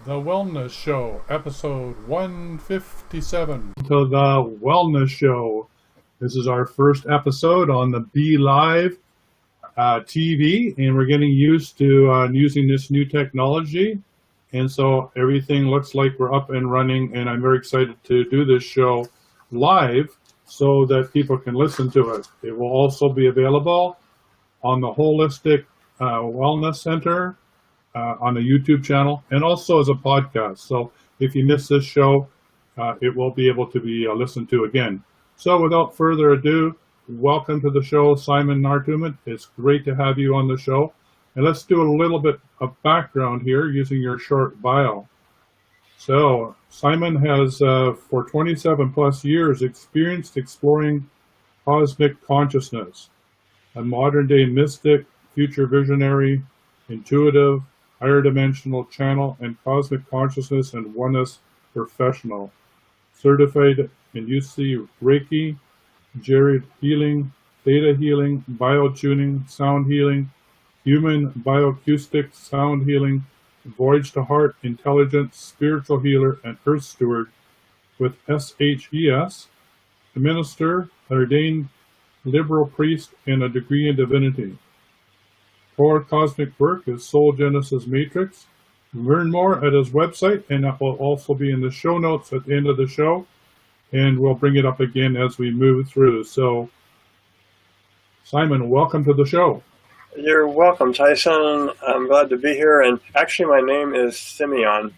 The Wellness Show, episode 157. To the Wellness Show. This is our first episode on the Be Live TV, and we're getting used to using this new technology. And so everything looks like we're up and running, and I'm very excited to do this show live so that people can listen to it. It will also be available on the Holistic Wellness Center, on the YouTube channel, and also as a podcast. So if you miss this show, it will be able to be listened to again. So without further ado, welcome to the show, Simeon Nartoomid. It's great to have you on the show. And let's do a little bit of background here using your short bio. So Simeon has, for 27 plus years, experienced exploring cosmic consciousness, a modern day mystic, future visionary, intuitive, higher dimensional channel, and cosmic consciousness and oneness professional. Certified in Usui Reiki, Johrei Healing, ThetaHealing, biotuning, sound healing, human BioAcoustics Sound Healing, Voyage to Heart, Intelligence, Spiritual Healer and Earth Steward with S.H.E.S, a minister, ordained liberal priest, and a degree in divinity. Core cosmic work is Soul Genesis Matrix. Learn more at his website, and that will also be in the show notes at the end of the show, and we'll bring it up again as we move through. So, Simeon, welcome to the show. You're welcome, Tyhson. I'm glad to be here, and actually my name is Simeon.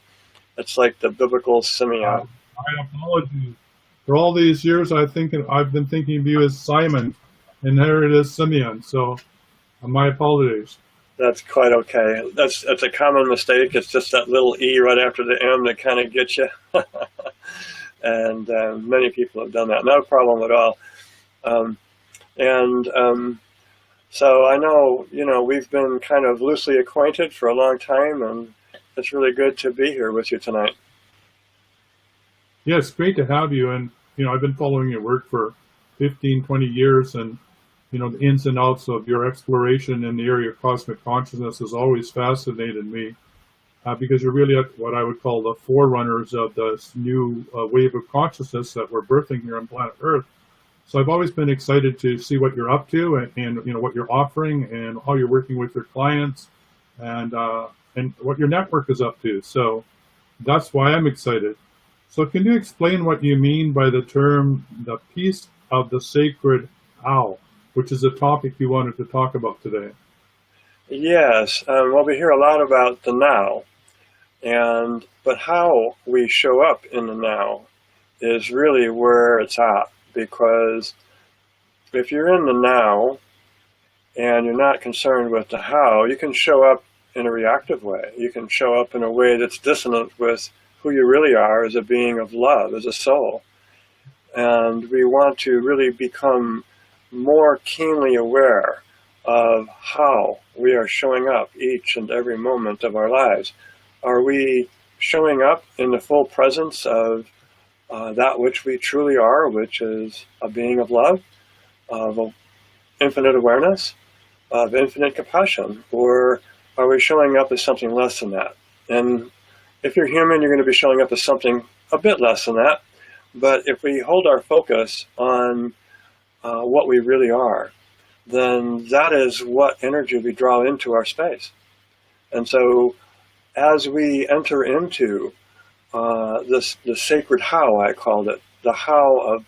It's like the biblical Simeon. My apologies. For all these years, I've been thinking of you as Simon, and there it is, Simeon. So, my apologies. That's quite okay. That's a common mistake. It's just that little E right after the M that kind of gets you. And many people have done that. No problem at all. So I know, we've been kind of loosely acquainted for a long time, and it's really good to be here with you tonight. Yeah, it's great to have you. And, I've been following your work for 15, 20 years, and the ins and outs of your exploration in the area of cosmic consciousness has always fascinated me, because you're really at what I would call the forerunners of this new wave of consciousness that we're birthing here on planet Earth. So I've always been excited to see what you're up to, and what you're offering, and how you're working with your clients, and what your network is up to. So that's why I'm excited. So can you explain what you mean by the term, the peace of the sacred how, which is a topic you wanted to talk about today? Yes. Well, we hear a lot about the now, but how we show up in the now is really where it's at. Because if you're in the now and you're not concerned with the how, you can show up in a reactive way. You can show up in a way that's dissonant with who you really are as a being of love, as a soul. And we want to really become more keenly aware of how we are showing up each and every moment of our lives. Are we showing up in the full presence of that which we truly are, which is a being of love, of infinite awareness, of infinite compassion? Or are we showing up as something less than that? And if you're human, you're going to be showing up as something a bit less than that. But if we hold our focus on what we really are, then that is what energy we draw into our space. And so as we enter into the sacred how, I called it, the how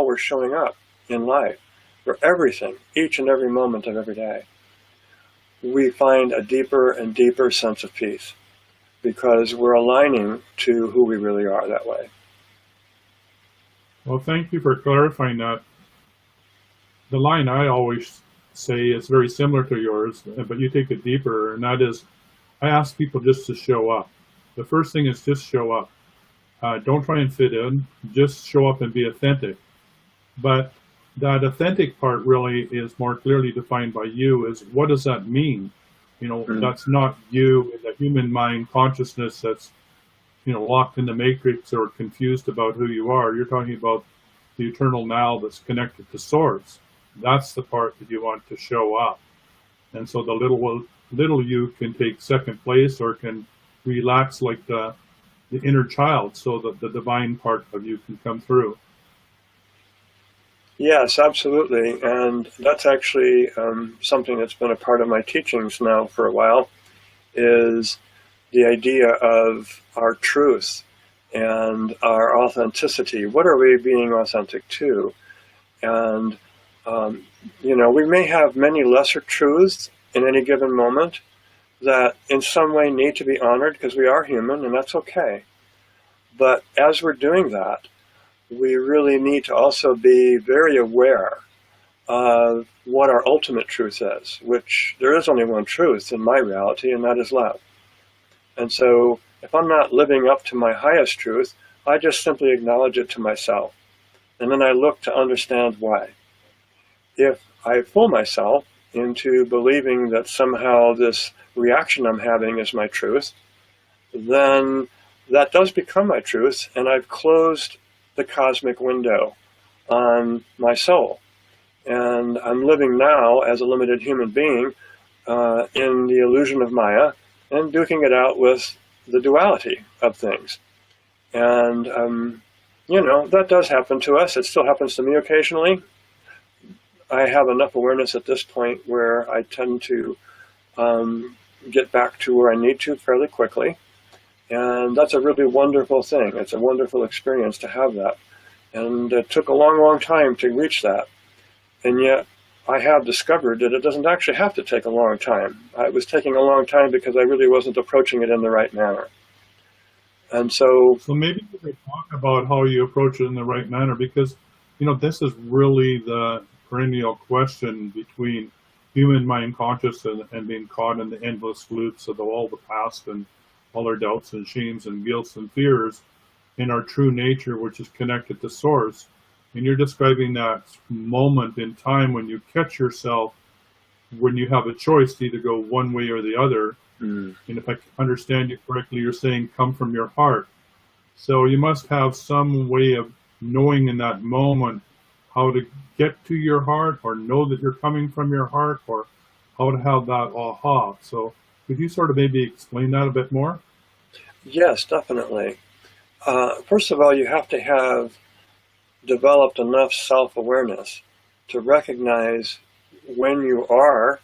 we're showing up in life for everything, each and every moment of every day, we find a deeper and deeper sense of peace, because we're aligning to who we really are that way. Well, thank you for clarifying that. The line I always say is very similar to yours, but you take it deeper, and that is, I ask people just to show up. The first thing is just show up. Don't try and fit in, just show up and be authentic. But that authentic part really is more clearly defined by you. Is what does that mean? That's not you in the human mind consciousness that's, locked in the matrix or confused about who you are. You're talking about the eternal now that's connected to source. That's the part that you want to show up. And so the little you can take second place or can relax like the inner child so that the divine part of you can come through. Yes, absolutely. And that's actually something that's been a part of my teachings now for a while, is the idea of our truth and our authenticity. What are we being authentic to? And, we may have many lesser truths in any given moment that in some way need to be honored because we are human, and that's okay. But as we're doing that, we really need to also be very aware of what our ultimate truth is, which there is only one truth in my reality, and that is love. And so if I'm not living up to my highest truth, I just simply acknowledge it to myself. And then I look to understand why. If I fool myself into believing that somehow this reaction I'm having is my truth, then that does become my truth, and I've closed the cosmic window on my soul. And I'm living now as a limited human being in the illusion of Maya and duking it out with the duality of things. And, that does happen to us. It still happens to me occasionally. I have enough awareness at this point where I tend to get back to where I need to fairly quickly. And that's a really wonderful thing. It's a wonderful experience to have that. And it took a long, long time to reach that. And yet I have discovered that it doesn't actually have to take a long time. It was taking a long time because I really wasn't approaching it in the right manner. And so maybe we could talk about how you approach it in the right manner, because, this is really the perennial question between human mind consciousness and being caught in the endless loops of all the past and all our doubts and shames and guilts and fears in our true nature, which is connected to source. And you're describing that moment in time when you catch yourself, when you have a choice to either go one way or the other. And if I understand you correctly, you're saying come from your heart. So you must have some way of knowing in that moment how to get to your heart, or know that you're coming from your heart, or how to have that aha. So could you sort of maybe explain that a bit more? Yes, definitely. First of all, you have to have developed enough self-awareness to recognize when you are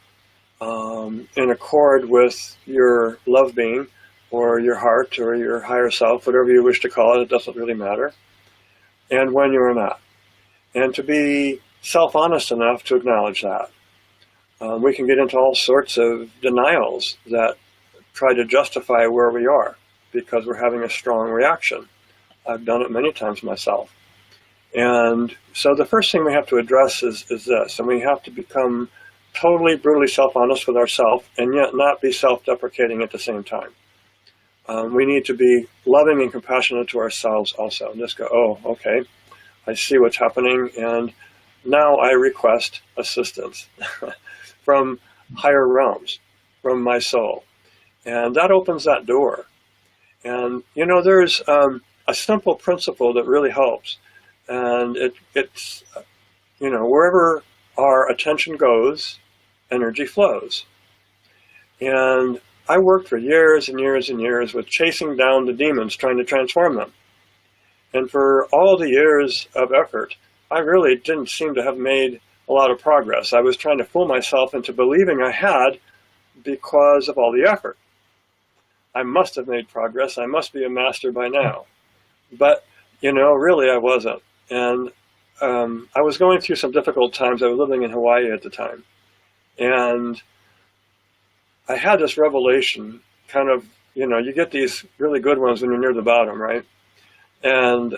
in accord with your love being, or your heart, or your higher self, whatever you wish to call it, it doesn't really matter, and when you are not. And to be self-honest enough to acknowledge that. We can get into all sorts of denials that try to justify where we are because we're having a strong reaction. I've done it many times myself. And so the first thing we have to address is this, and we have to become totally, brutally self-honest with ourselves, and yet not be self-deprecating at the same time. We need to be loving and compassionate to ourselves also, and just go, oh, okay, I see what's happening, and now I request assistance from higher realms, from my soul. And that opens that door. And, there's a simple principle that really helps. And it's wherever our attention goes, energy flows. And I worked for years and years and years with chasing down the demons, trying to transform them. And for all the years of effort, I really didn't seem to have made a lot of progress. I was trying to fool myself into believing I had because of all the effort. I must have made progress. I must be a master by now. But, really I wasn't. And I was going through some difficult times. I was living in Hawaii at the time. And I had this revelation, kind of, you get these really good ones when you're near the bottom, right? And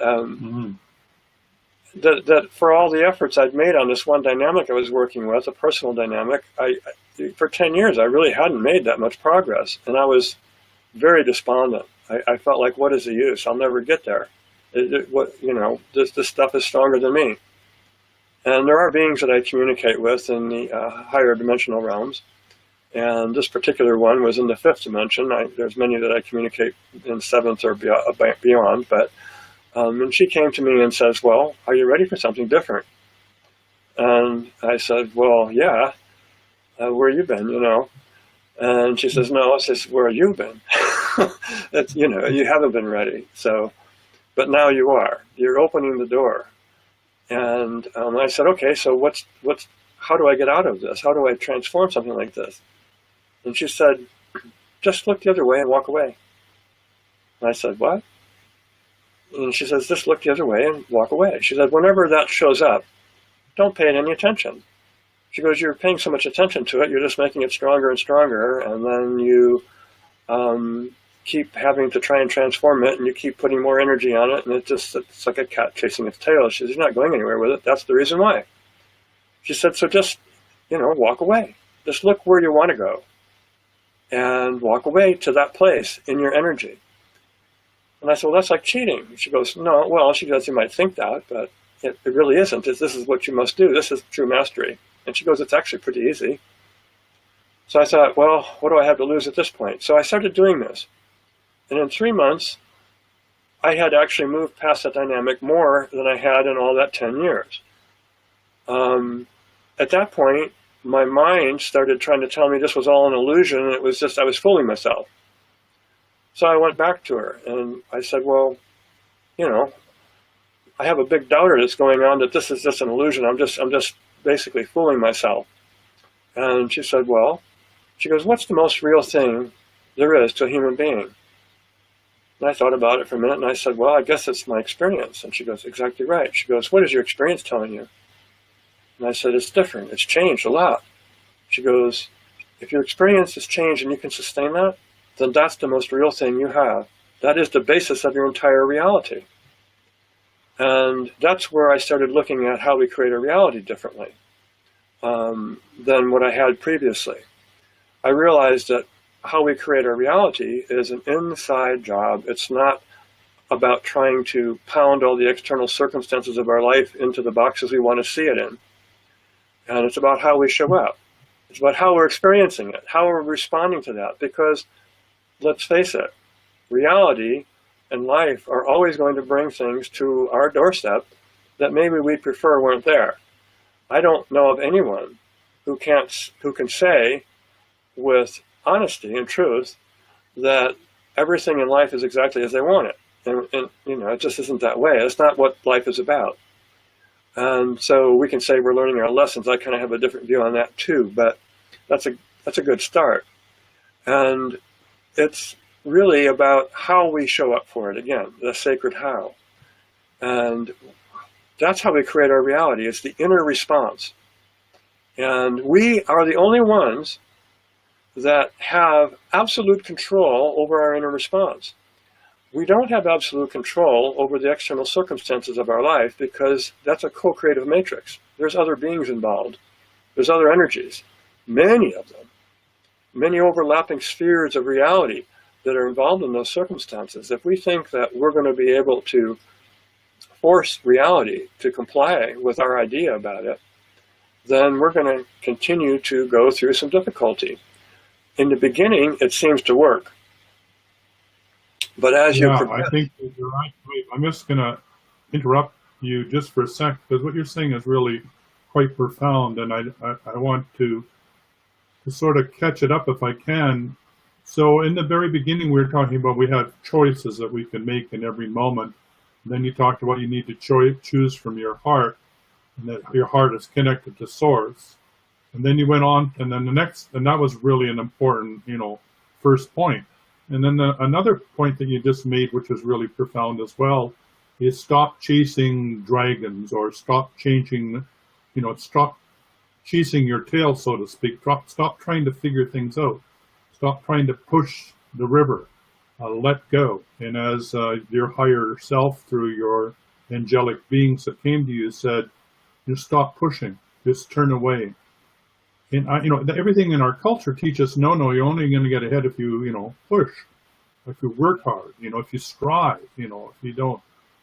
that for all the efforts I'd made on this one dynamic I was working with, a personal dynamic, for 10 years I really hadn't made that much progress. And I was very despondent. I felt like, what is the use? I'll never get there. This stuff is stronger than me. And there are beings that I communicate with in the higher dimensional realms. And this particular one was in the 5th dimension. There's many that I communicate in 7th or beyond. But and she came to me and says, well, are you ready for something different? And I said, well, yeah. Where you been, And she says, no. I says, where have you been? It's, you haven't been ready. So, but now you are. You're opening the door. And I said, okay, so how do I get out of this? How do I transform something like this? And she said, just look the other way and walk away. And I said, what? And she says, just look the other way and walk away. She said, whenever that shows up, don't pay it any attention. She goes, you're paying so much attention to it, you're just making it stronger and stronger, and then you keep having to try and transform it, and you keep putting more energy on it, and it's like a cat chasing its tail. She says, you're not going anywhere with it. That's the reason why. She said, so just, walk away. Just look where you want to go, and walk away to that place in your energy. And I said, well, that's like cheating. She goes, no, well, she goes, you might think that, but it really isn't. This is what you must do. This is true mastery. And she goes, it's actually pretty easy. So I thought, well, what do I have to lose at this point? So I started doing this. And in 3 months, I had actually moved past that dynamic more than I had in all that 10 years. At that point, my mind started trying to tell me this was all an illusion, and it was just, I was fooling myself. So I went back to her, and I said, well, I have a big doubter that's going on that this is just an illusion. I'm just basically fooling myself. And she said, well, she goes, what's the most real thing there is to a human being? And I thought about it for a minute, and I said, well, I guess it's my experience. And she goes, exactly right. She goes, what is your experience telling you? And I said, it's different. It's changed a lot. She goes, if your experience has changed and you can sustain that, then that's the most real thing you have. That is the basis of your entire reality. And that's where I started looking at how we create a reality differently than what I had previously. I realized that how we create our reality is an inside job. It's not about trying to pound all the external circumstances of our life into the boxes we want to see it in. And it's about how we show up. It's about how we're experiencing it, how we're responding to that. Because let's face it, reality and life are always going to bring things to our doorstep that maybe we'd prefer weren't there. I don't know of anyone who can say with honesty and truth that everything in life is exactly as they want it. And it just isn't that way. It's not what life is about. And so we can say we're learning our lessons. I kind of have a different view on that too, but that's a good start. And it's really about how we show up for it. Again, the sacred how. And that's how we create our reality. It's the inner response. And we are the only ones that have absolute control over our inner response. We don't have absolute control over the external circumstances of our life because that's a co-creative matrix. There's other beings involved. There's other energies, many of them, many overlapping spheres of reality that are involved in those circumstances. If we think that we're going to be able to force reality to comply with our idea about it, then we're going to continue to go through some difficulty. In the beginning, it seems to work. But as you progress... I think you're right. I'm just going to interrupt you just for a sec, because what you're saying is really quite profound, and I want to sort of catch it up if I can. So in the very beginning, we were talking about we have choices that we can make in every moment. And then you talked about you need to choose from your heart, and that your heart is connected to Source. And then you went on, and then and that was really an important, first point. And then another point that you just made, which was really profound as well, is stop chasing dragons, or stop chasing your tail, so to speak. Stop trying to figure things out. Stop trying to push the river. Let go. And as your higher self, through your angelic beings that came to you, said, just stop pushing. Just turn away. And everything in our culture teaches, no, you're only going to get ahead if you, push, if you work hard, if you strive, if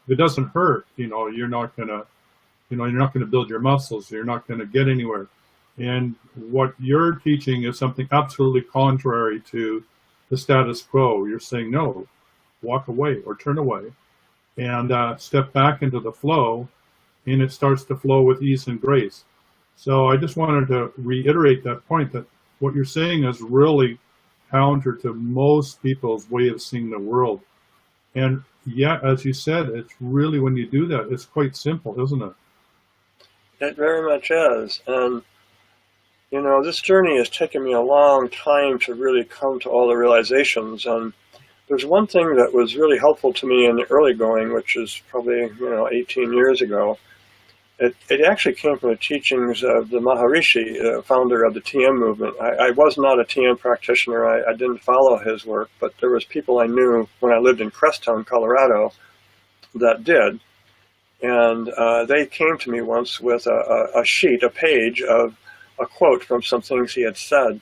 it doesn't hurt, you're not going to build your muscles. You're not going to get anywhere. And what you're teaching is something absolutely contrary to the status quo. You're saying, no, walk away or turn away and step back into the flow, and it starts to flow with ease and grace. So I just wanted to reiterate that point, that what you're saying is really counter to most people's way of seeing the world. And yeah, as you said, it's really, when you do that, it's quite simple, isn't it? It very much is. And, you know, this journey has taken me a long time to really come to all the realizations. And there's one thing that was really helpful to me in the early going, which is probably, 18 years ago. It actually came from the teachings of the Maharishi, founder of the TM movement. I was not a TM practitioner. I didn't follow his work, but there was people I knew when I lived in Cresttown, Colorado, that did. And they came to me once with a page of a quote from some things he had said.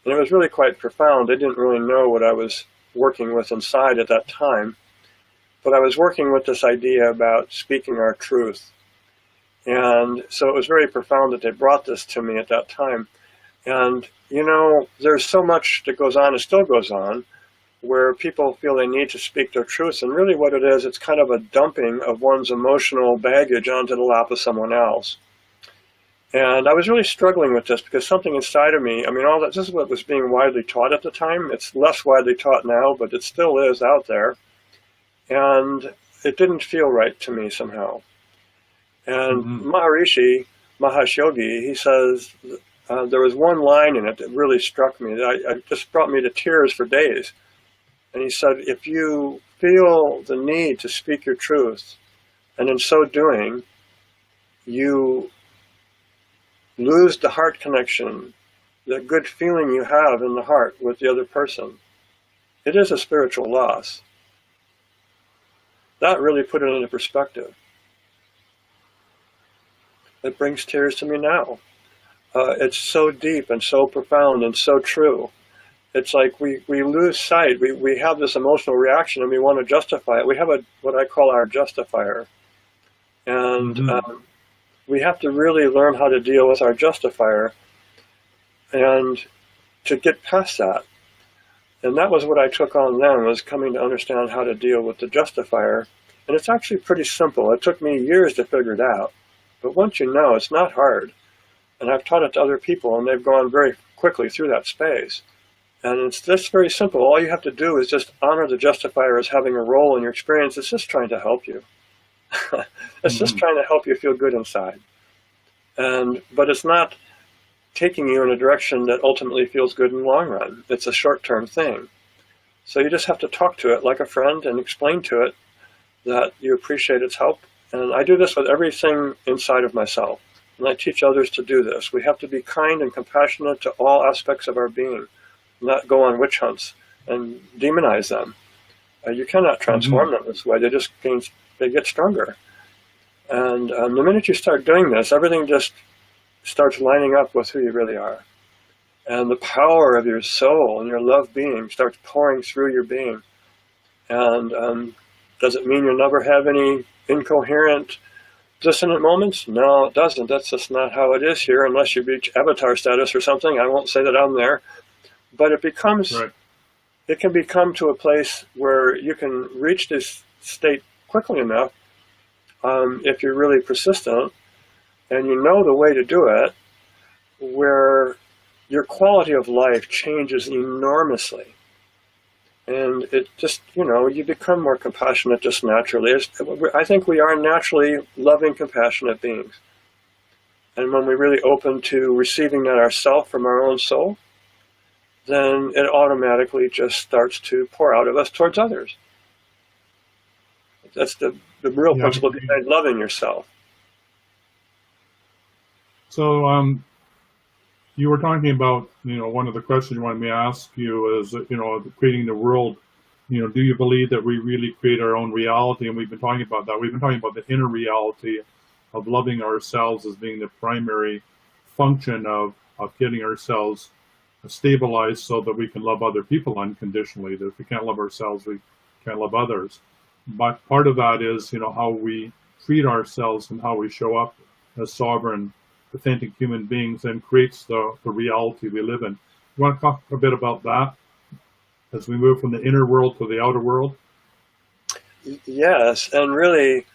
And it was really quite profound. I didn't really know what I was working with inside at that time, but I was working with this idea about speaking our truth. And so it was very profound that they brought this to me at that time. And, there's so much that goes on and still goes on, where people feel they need to speak their truth. And really what it is, it's kind of a dumping of one's emotional baggage onto the lap of someone else. And I was really struggling with this because something inside of me, all that, this is what was being widely taught at the time. It's less widely taught now, but it still is out there. And it didn't feel right to me somehow. And Maharishi, Mahesh Yogi, he says, there was one line in it that really struck me, that I just brought me to tears for days. And he said, if you feel the need to speak your truth, and in so doing, you lose the heart connection, the good feeling you have in the heart with the other person, it is a spiritual loss. That really put it into perspective. It brings tears to me now. It's so deep and so profound and so true. It's like we lose sight. We have this emotional reaction and we want to justify it. We have what I call our justifier. And we have to really learn how to deal with our justifier and to get past that. And that was what I took on then, was coming to understand how to deal with the justifier. And it's actually pretty simple. It took me years to figure it out. But once you know, it's not hard. And I've taught it to other people, and they've gone very quickly through that space. And it's just very simple. All you have to do is just honor the justifier as having a role in your experience. It's just trying to help you. It's just trying to help you feel good inside. But it's not taking you in a direction that ultimately feels good in the long run. It's a short-term thing. So you just have to talk to it like a friend and explain to it that you appreciate its help. And I do this with everything inside of myself. And I teach others to do this. We have to be kind and compassionate to all aspects of our being, not go on witch hunts and demonize them. You cannot transform them this way. They get stronger. And the minute you start doing this, everything just starts lining up with who you really are. And the power of your soul and your love being starts pouring through your being. And does it mean you'll never have any incoherent, dissonant moments? No, it doesn't. That's just not how it is here, unless you reach avatar status or something. I won't say that I'm there. But it can become to a place where you can reach this state quickly enough, if you're really persistent and you know the way to do it, where your quality of life changes enormously. And it just, you become more compassionate just naturally. I think we are naturally loving, compassionate beings. And when we really open to receiving that ourself from our own soul, then it automatically just starts to pour out of us towards others. That's the real principle behind loving yourself. So, you were talking about, one of the questions you wanted me to ask you is, creating the world. Do you believe that we really create our own reality? And we've been talking about that. We've been talking about the inner reality of loving ourselves as being the primary function of getting ourselves stabilized so that we can love other people unconditionally. That if we can't love ourselves, we can't love others. But part of that is, how we treat ourselves and how we show up as sovereign, authentic human beings, and creates the reality we live in. You want to talk a bit about that as we move from the inner world to the outer world? Yes, and really,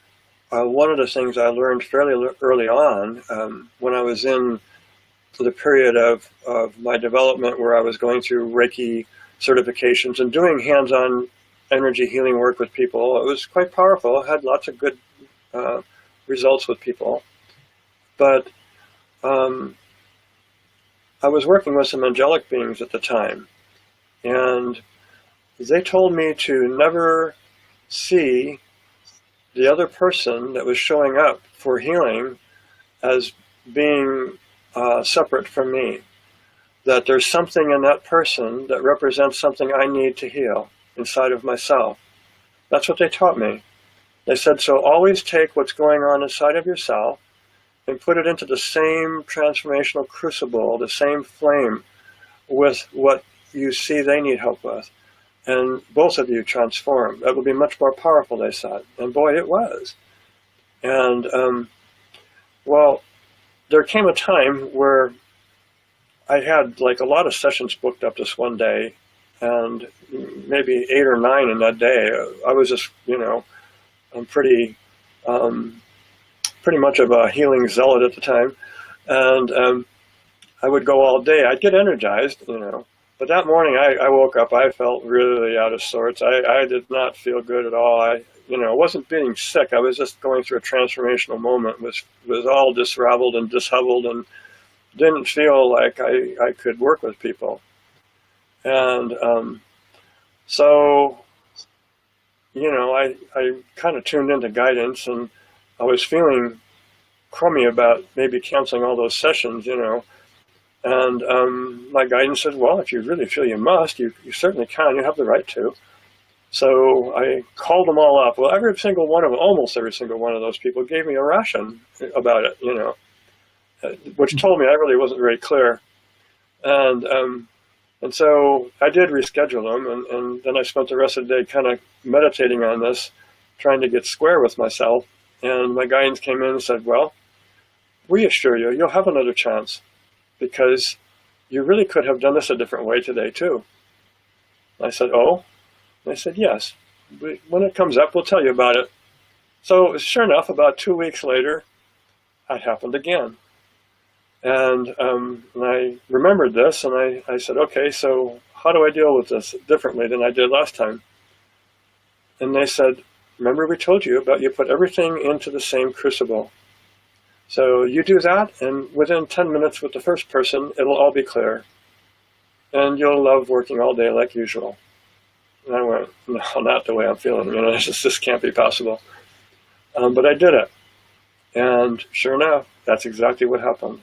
one of the things I learned fairly early on, when I was in the period of my development where I was going through Reiki certifications and doing hands-on energy healing work with people. It was quite powerful. I had lots of good results with people. But I was working with some angelic beings at the time, and they told me to never see the other person that was showing up for healing as being separate from me. That there's something in that person that represents something I need to heal inside of myself. That's what they taught me. They said, so always take what's going on inside of yourself and put it into the same transformational crucible, the same flame with what you see they need help with. And both of you transform. That will be much more powerful, they said. And boy, it was. And, well, there came a time where I had like a lot of sessions booked up this one day, and maybe 8 or 9 in that day. I was just, I'm pretty much of a healing zealot at the time, and I would go all day. I'd get energized, but that morning I woke up, I felt really out of sorts. I did not feel good at all. I wasn't being sick. I was just going through a transformational moment, was all disraveled and disheveled, and didn't feel like I could work with people. And so, I kind of tuned into guidance, and I was feeling crummy about maybe canceling all those sessions, and my guidance said, well, if you really feel you must, you certainly can, you have the right to. So I called them all up. Well, almost every single one of those people gave me a ration about it, which told me I really wasn't very clear. And so I did reschedule them, and then I spent the rest of the day kind of meditating on this, trying to get square with myself. And my guidance came in and said, well, we assure you, you'll have another chance, because you really could have done this a different way today too. I said, oh? And they said, yes. When it comes up, we'll tell you about it. So sure enough, about 2 weeks later, it happened again. And I remembered this, and I said, okay, so how do I deal with this differently than I did last time? And they said, remember we told you about you put everything into the same crucible. So you do that, and within 10 minutes with the first person, it'll all be clear. And you'll love working all day like usual. And I went, no, not the way I'm feeling. This can't be possible. But I did it. And sure enough, that's exactly what happened.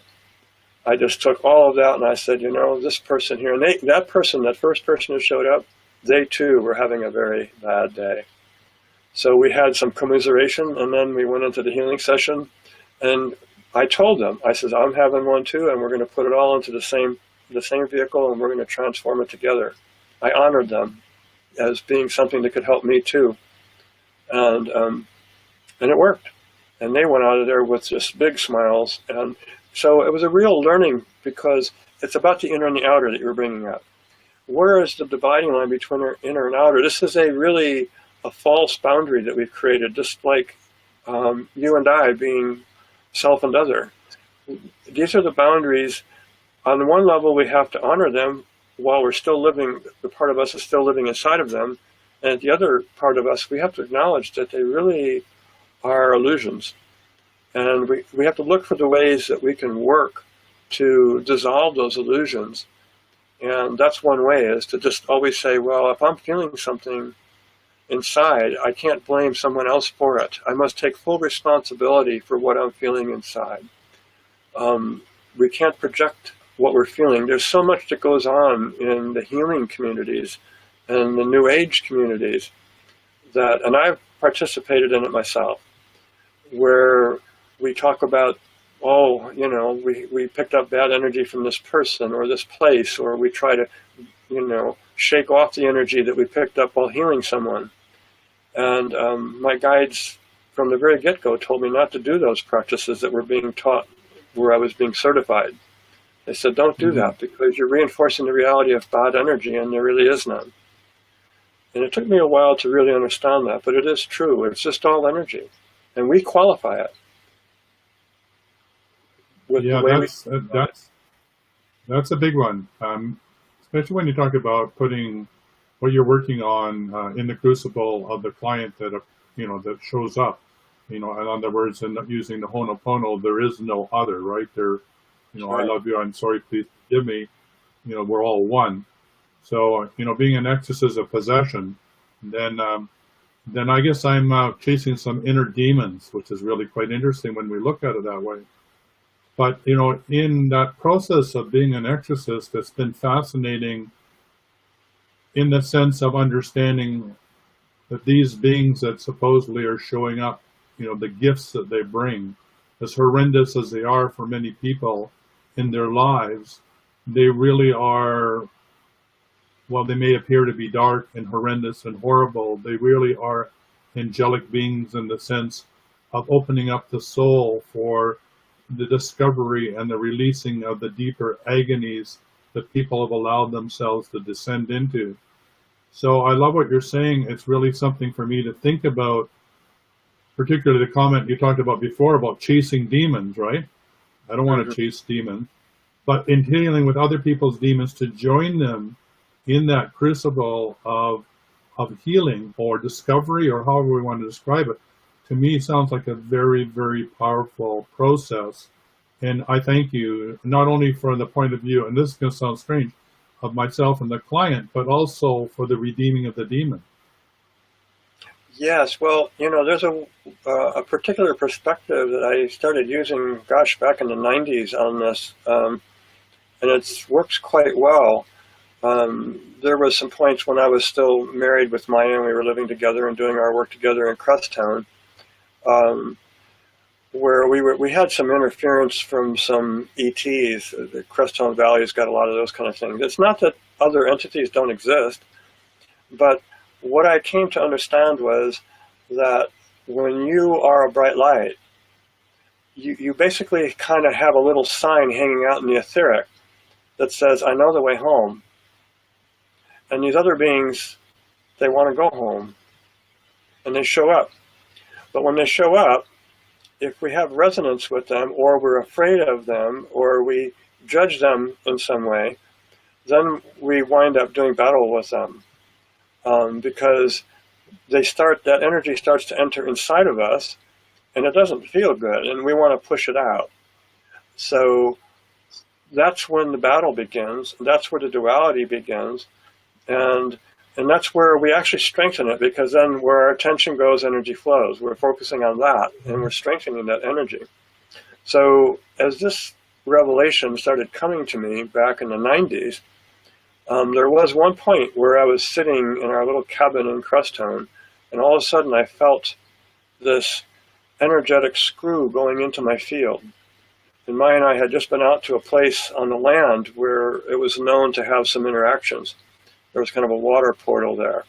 I just took all of that and I said, this person here, and that first person who showed up, they too were having a very bad day. So we had some commiseration, and then we went into the healing session, and I told them, I said, I'm having one too, and we're going to put it all into the same vehicle, and we're going to transform it together. I honored them as being something that could help me too. And it worked. And they went out of there with just big smiles. And so it was a real learning, because it's about the inner and the outer that you were bringing up. Where is the dividing line between inner and outer? This is a false boundary that we've created, just like you and I being self and other. These are the boundaries. On the one level, we have to honor them while we're still living, the part of us is still living inside of them. And the other part of us, we have to acknowledge that they really are illusions. And we have to look for the ways that we can work to dissolve those illusions. And that's one way, is to just always say, well, if I'm feeling something inside, I can't blame someone else for it. I must take full responsibility for what I'm feeling inside. We can't project what we're feeling. There's so much that goes on in the healing communities and the New Age communities and I've participated in it myself, where we talk about, we picked up bad energy from this person or this place, or we try to, shake off the energy that we picked up while healing someone. And my guides from the very get-go told me not to do those practices that were being taught where I was being certified. They said, don't do that, because you're reinforcing the reality of bad energy, and there really is none. And it took me a while to really understand that, but it is true. It's just all energy, and we qualify it. With yeah, the way that's a big one. especially when you talk about putting what you're working on in the crucible of the client that that shows up, in other words, and using the Ho'oponopono, there is no other, right? There, I Right. love you, I'm sorry, please forgive me. We're all one. So, being an exorcist of possession, then I guess I'm chasing some inner demons, which is really quite interesting when we look at it that way. But, in that process of being an exorcist, it's been fascinating in the sense of understanding that these beings that supposedly are showing up, the gifts that they bring, as horrendous as they are for many people in their lives, they really are, while they may appear to be dark and horrendous and horrible, they really are angelic beings in the sense of opening up the soul for the discovery and the releasing of the deeper agonies that people have allowed themselves to descend into. So I love what you're saying. It's really something for me to think about, particularly the comment you talked about before about chasing demons, right? I don't want to chase demons, but in dealing with other people's demons, to join them in that crucible of healing or discovery, or however we want to describe it, to me sounds like a very, very powerful process. And I thank you, not only from the point of view, and this is going to sound strange, of myself and the client, but also for the redeeming of the demon. Yes, well, there's a particular perspective that I started using, gosh, back in the 90s on this, and it works quite well. There was some points when I was still married with Maya, and we were living together and doing our work together in Crosstown, where we had some interference from some ETs. The Crosstown Valley has got a lot of those kind of things. It's not that other entities don't exist, but what I came to understand was that when you are a bright light, you basically kind of have a little sign hanging out in the etheric that says, I know the way home. And these other beings, they want to go home, and they show up. But when they show up, if we have resonance with them, or we're afraid of them, or we judge them in some way, then we wind up doing battle with them. Because that energy starts to enter inside of us, and it doesn't feel good, and we want to push it out. So that's when the battle begins. That's where the duality begins. And that's where we actually strengthen it, because then where our attention goes, energy flows. We're focusing on that, and we're strengthening that energy. So as this revelation started coming to me back in the 90s, there was one point where I was sitting in our little cabin in Crosstown, and all of a sudden I felt this energetic screw going into my field. And Maya and I had just been out to a place on the land where it was known to have some interactions. There was kind of a water portal there.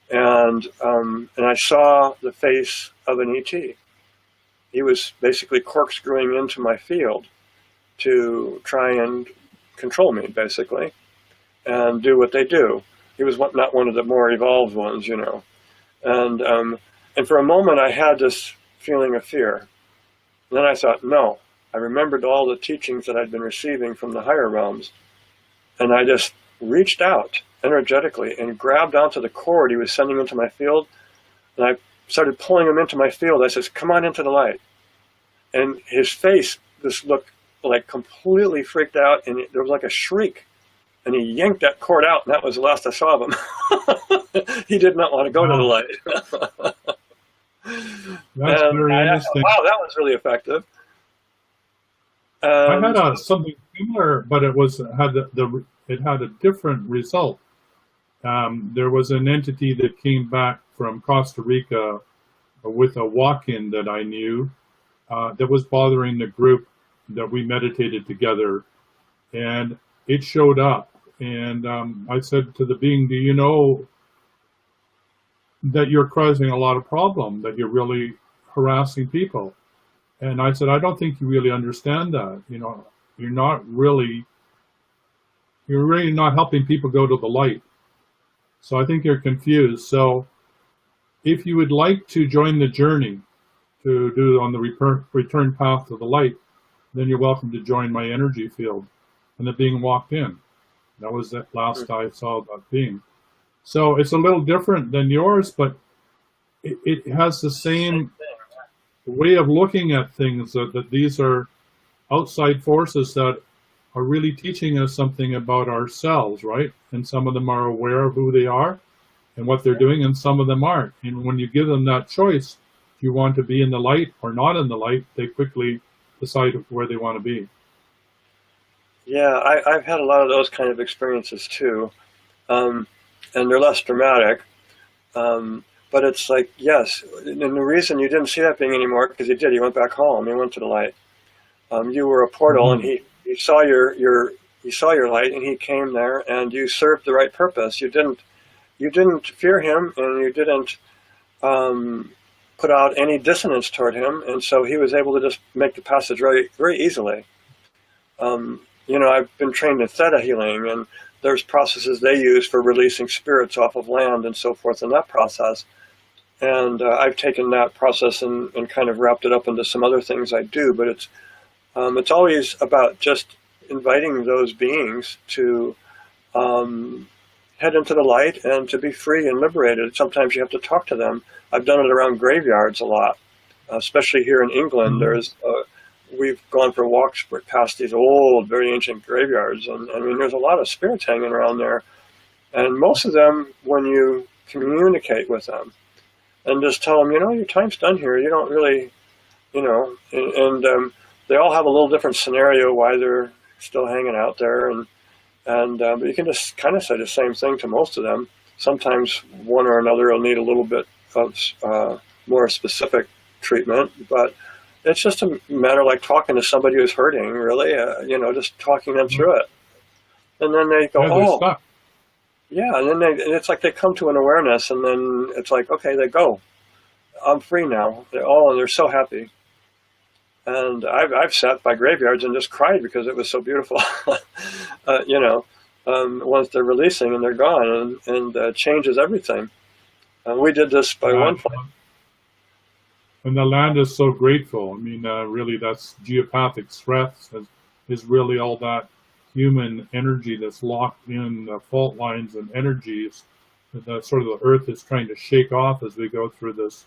And I saw the face of an ET. He was basically corkscrewing into my field to try and control me, basically, and do what they do. He was not one of the more evolved ones, And for a moment, I had this feeling of fear. And then I thought, no. I remembered all the teachings that I'd been receiving from the higher realms. And I just reached out energetically and grabbed onto the cord he was sending into my field. And I started pulling him into my field. I said, come on into the light. And his face just looked like completely freaked out. And there was like a shriek. And he yanked that cord out, and that was the last I saw of him. He did not want to go to the light. That's very interesting. Wow, that was really effective. I had something similar, but it had a different result. There was an entity that came back from Costa Rica with a walk-in that I knew that was bothering the group that we meditated together, and it showed up. And I said to the being, do you know that you're causing a lot of problem, that you're really harassing people? And I said, I don't think you really understand that. You're really not helping people go to the light. So I think you're confused. So if you would like to join the journey to do on the return path to the light, then you're welcome to join my energy field. And the being walked in. That was the last I saw that being. So it's a little different than yours, but it has the same way of looking at things, that these are outside forces that are really teaching us something about ourselves, right? And some of them are aware of who they are and what they're doing, and some of them aren't. And when you give them that choice, if you want to be in the light or not in the light, they quickly decide where they want to be. Yeah, I've had a lot of those kind of experiences too, and they're less dramatic. But it's like, yes, and the reason you didn't see that being anymore, because he did. He went back home. He went to the light. You were a portal, and he saw he saw your light, and he came there, and you served the right purpose. You didn't fear him, and you didn't put out any dissonance toward him, and so he was able to just make the passage very, very easily. I've been trained in ThetaHealing, and there's processes they use for releasing spirits off of land and so forth in that process. And I've taken that process and kind of wrapped it up into some other things I do, but it's always about just inviting those beings to head into the light and to be free and liberated. Sometimes you have to talk to them. I've done it around graveyards a lot, especially here in England. We've gone for walks past these old, very ancient graveyards, and I mean, there's a lot of spirits hanging around there. And most of them, when you communicate with them and just tell them, your time's done here, you don't really, and they all have a little different scenario why they're still hanging out there, but you can just kind of say the same thing to most of them. Sometimes one or another will need a little bit of more specific treatment, but it's just a matter like talking to somebody who's hurting, really, just talking them through it. And then they go, and then it's like they come to an awareness, and then it's like, okay, they go, I'm free now. They're so happy. And I've sat by graveyards and just cried because it was so beautiful. Once they're releasing and they're gone, and changes everything. We did this by one place. And the land is so grateful. I mean, really, that's geopathic stress is really all that human energy that's locked in fault lines and energies that sort of the earth is trying to shake off as we go through this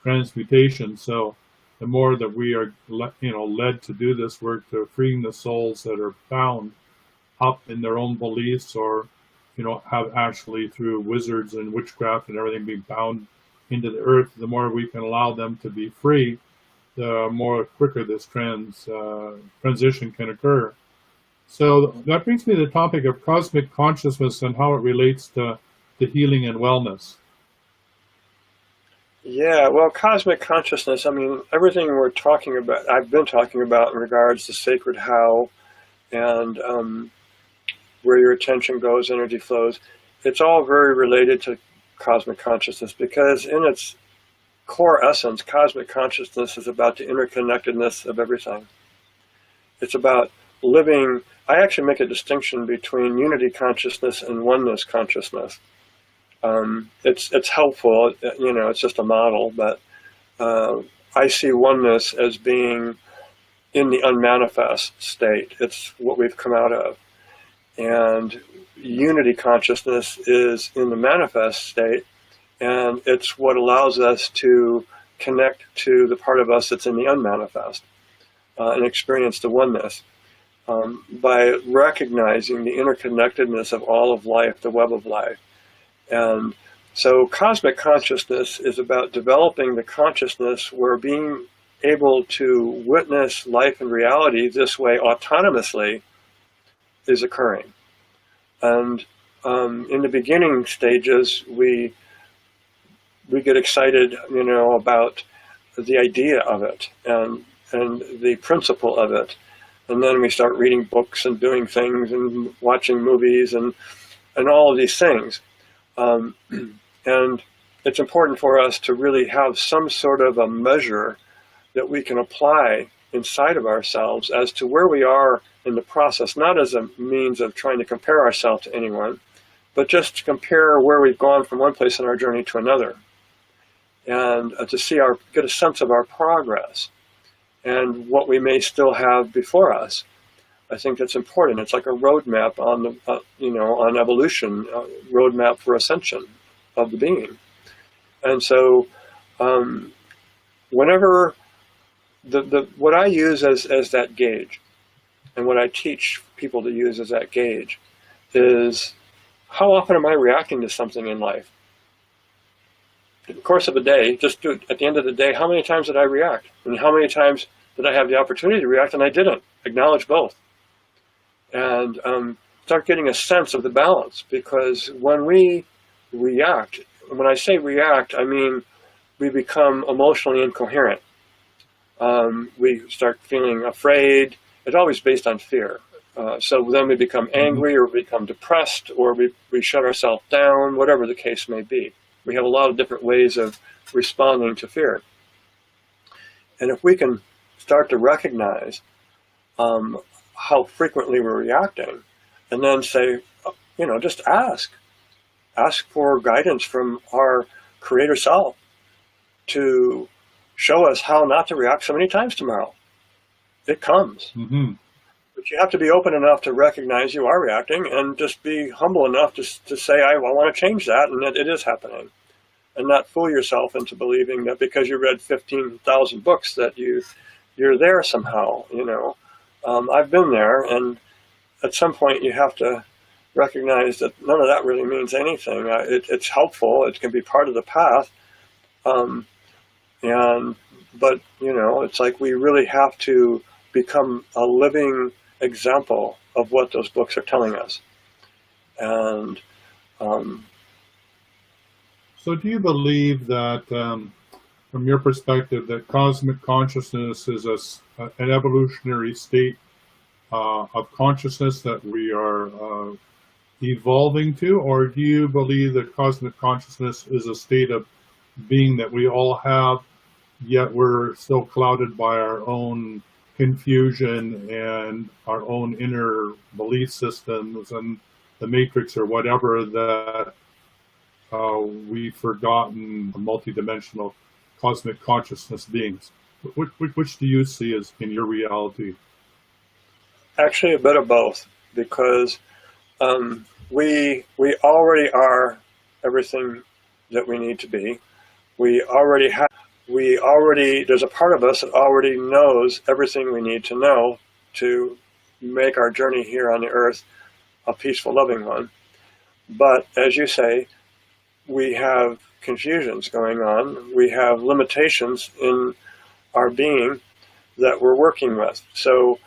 transmutation. So the more that we are led to do this work, to freeing the souls that are bound up in their own beliefs, or have actually through wizards and witchcraft and everything being bound into the earth, the more we can allow them to be free, the more quicker this transition can occur. So that brings me to the topic of cosmic consciousness and how it relates to healing and wellness. Yeah, well, cosmic consciousness, I mean, everything we're talking about, I've been talking about in regards to sacred how and where your attention goes, energy flows, it's all very related to cosmic consciousness, because in its core essence, cosmic consciousness is about the interconnectedness of everything. It's about living. I actually make a distinction between unity consciousness and oneness consciousness. It's helpful, it's just a model, but I see oneness as being in the unmanifest state. It's what we've come out of. And unity consciousness is in the manifest state, and it's what allows us to connect to the part of us that's in the unmanifest and experience the oneness by recognizing the interconnectedness of all of life, the web of life. And so cosmic consciousness is about developing the consciousness where being able to witness life and reality this way autonomously is occurring. And in the beginning stages, we get excited, about the idea of it and the principle of it. And then we start reading books and doing things and watching movies and all of these things. And it's important for us to really have some sort of a measure that we can apply inside of ourselves as to where we are in the process, not as a means of trying to compare ourselves to anyone, but just to compare where we've gone from one place in our journey to another, and to get a sense of our progress and what we may still have before us. I think that's important. It's like a roadmap on the, on evolution, roadmap for ascension of the being. And so, whenever what I use as that gauge, and what I teach people to use as that gauge, is how often am I reacting to something in life? In the course of a day, just at the end of the day, how many times did I react? And how many times did I have the opportunity to react and I didn't? Acknowledge both. And start getting a sense of the balance, because when we react, when I say react, I mean we become emotionally incoherent. We start feeling afraid. It's always based on fear. So then we become angry, or we become depressed, or we shut ourselves down, whatever the case may be. We have a lot of different ways of responding to fear. And if we can start to recognize how frequently we're reacting, and then say, just ask for guidance from our creator self to show us how not to react so many times tomorrow. It comes. Mm-hmm. But you have to be open enough to recognize you are reacting, and just be humble enough to say, I want to change that, and that it is happening. And not fool yourself into believing that because you read 15,000 books that you're there somehow. I've been there, and at some point you have to recognize that none of that really means anything. It's helpful. It can be part of the path. But it's like we really have to become a living example of what those books are telling us. And so do you believe that, from your perspective, that cosmic consciousness is an evolutionary state of consciousness that we are evolving to? Or do you believe that cosmic consciousness is a state of being that we all have, yet we're still clouded by our own confusion and our own inner belief systems and the matrix or whatever, that we've forgotten multidimensional cosmic consciousness beings? Which do you see as in your reality? Actually, a bit of both, because we already are everything that we need to be. There's a part of us that already knows everything we need to know to make our journey here on the earth a peaceful, loving one. But as you say, we have confusions going on. We have limitations in our being that we're working with. So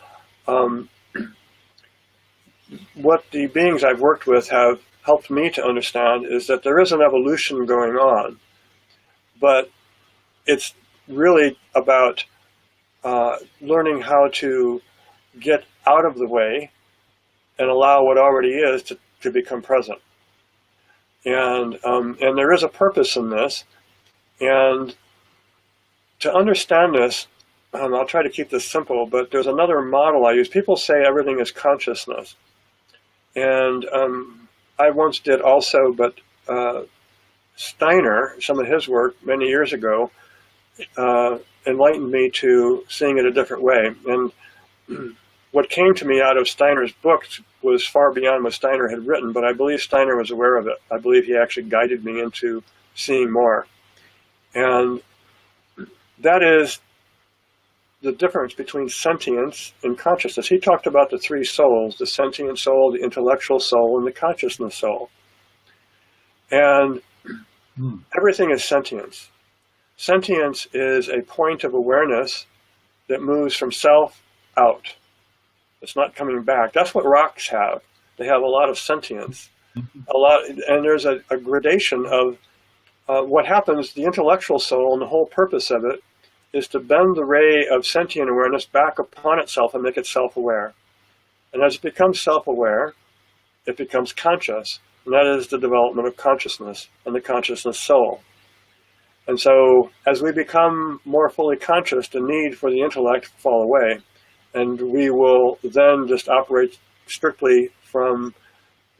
what the beings I've worked with have helped me to understand is that there is an evolution going on, but it's really about learning how to get out of the way and allow what already is to become present. And there is a purpose in this. And to understand this, I'll try to keep this simple, but there's another model I use. People say everything is consciousness. And I once did also, but Steiner, some of his work many years ago, enlightened me to seeing it a different way. And what came to me out of Steiner's books was far beyond what Steiner had written, but I believe Steiner was aware of it. I believe he actually guided me into seeing more. And that is the difference between sentience and consciousness. He talked about the three souls: the sentient soul, the intellectual soul, and the consciousness soul. And everything is sentience. Sentience is a point of awareness that moves from self out. It's not coming back. That's what rocks have. They have a lot of sentience. And there's a gradation of what happens. The intellectual soul, and the whole purpose of it, is to bend the ray of sentient awareness back upon itself and make it self-aware. And as it becomes self-aware, it becomes conscious. And that is the development of consciousness and the consciousness soul. And so as we become more fully conscious, the need for the intellect will fall away. And we will then just operate strictly from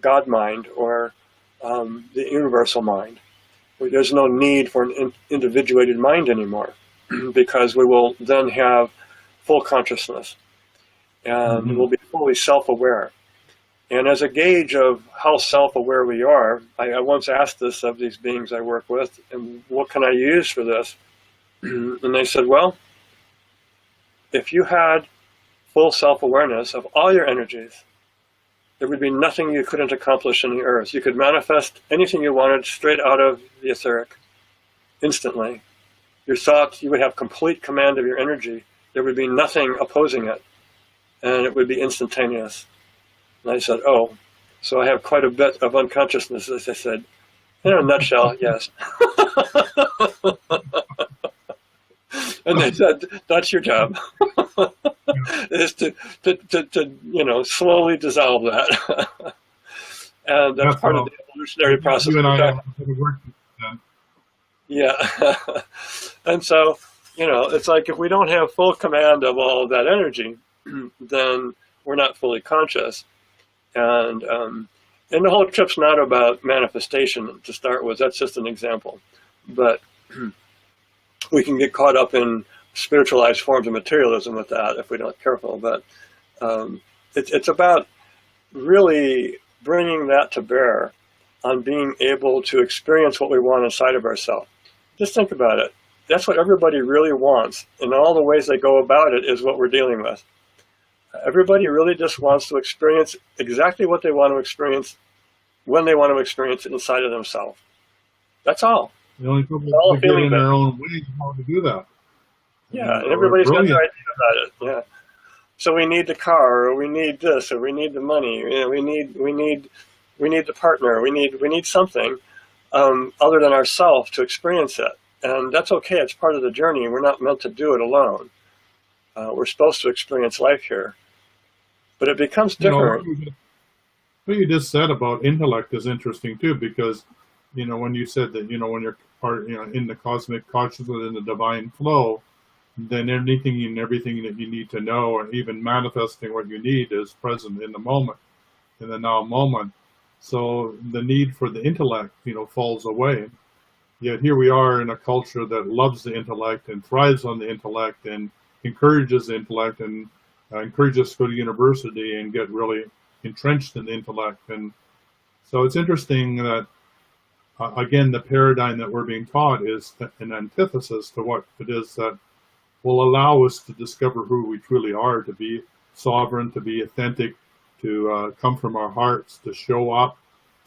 God mind, or the universal mind. There's no need for an individuated mind anymore, because we will then have full consciousness. and we'll be fully self-aware. And as a gauge of how self-aware we are, I once asked this of these beings I work with, and what can I use for this? And they said, well, if you had full self-awareness of all your energies, there would be nothing you couldn't accomplish in the earth. You could manifest anything you wanted straight out of the etheric, instantly. Your thoughts, you would have complete command of your energy. There would be nothing opposing it, and it would be instantaneous. And I said, oh, so I have quite a bit of unconsciousness, as I said. In a nutshell, yes. And they said, that's your job, is to slowly dissolve that. And that's part of the evolutionary process. You and I have to work then. Yeah. And so, it's like if we don't have full command of all of that energy, then we're not fully conscious. And the whole trip's not about manifestation to start with. That's just an example. But we can get caught up in spiritualized forms of materialism with that if we're not careful. But it's about really bringing that to bear on being able to experience what we want inside of ourselves. Just think about it. That's what everybody really wants. And all the ways they go about it is what we're dealing with. Everybody really just wants to experience exactly what they want to experience when they want to experience it inside of themselves. That's all. The only people who get in their own way how to do that. Yeah, and everybody's got their idea about it. Yeah. So we need the car, or we need this, or we need the money. We need the partner. We need something other than ourselves to experience it, and that's okay. It's part of the journey. We're not meant to do it alone. We're supposed to experience life here, but it becomes different. What you just said about intellect is interesting too, because when you said that when you're part in the cosmic consciousness, in the divine flow, then anything and everything that you need to know, or even manifesting what you need, is present in the moment, in the now moment. So the need for the intellect falls away. Yet here we are in a culture that loves the intellect and thrives on the intellect and encourages the intellect and encourages us to go to university and get really entrenched in the intellect. And so it's interesting that again, the paradigm that we're being taught is an antithesis to what it is that will allow us to discover who we truly are, to be sovereign, to be authentic, to come from our hearts, to show up,